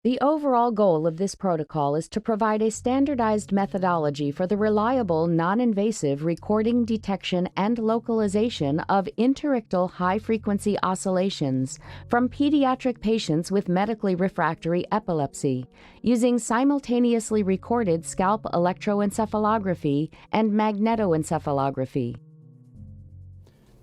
The overall goal of this protocol is to provide a standardized methodology for the reliable, non-invasive recording, detection, and localization of interictal high-frequency oscillations from pediatric patients with medically refractory epilepsy, using simultaneously recorded scalp electroencephalography and magnetoencephalography.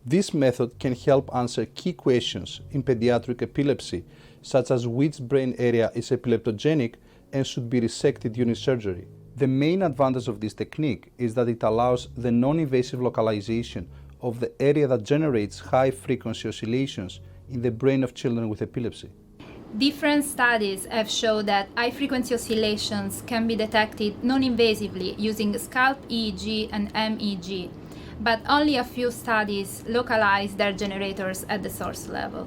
This method can help answer key questions in pediatric epilepsy, such as which brain area is epileptogenic and should be resected during surgery. The main advantage of this technique is that it allows the non-invasive localization of the area that generates high-frequency oscillations in the brain of children with epilepsy. Different studies have shown that high-frequency oscillations can be detected non-invasively using scalp EEG and MEG, but only a few studies localize their generators at the source level.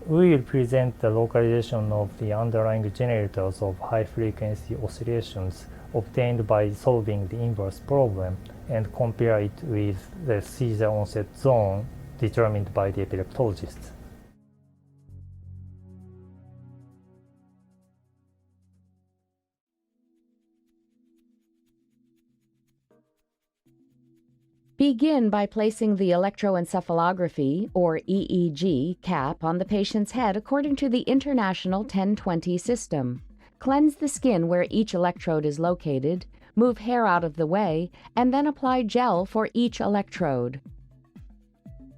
We will present the localization of the underlying generators of high-frequency oscillations obtained by solving the inverse problem and compare it with the seizure onset zone determined by the epileptologist. Begin by placing the electroencephalography, or EEG, cap on the patient's head according to the International 1020 system. Cleanse the skin where each electrode is located, move hair out of the way, and then apply gel for each electrode.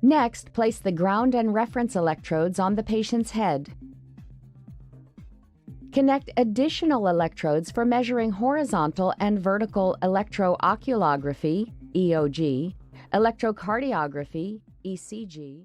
Next, place the ground and reference electrodes on the patient's head. Connect additional electrodes for measuring horizontal and vertical electrooculography, EOG, electrocardiography, ECG,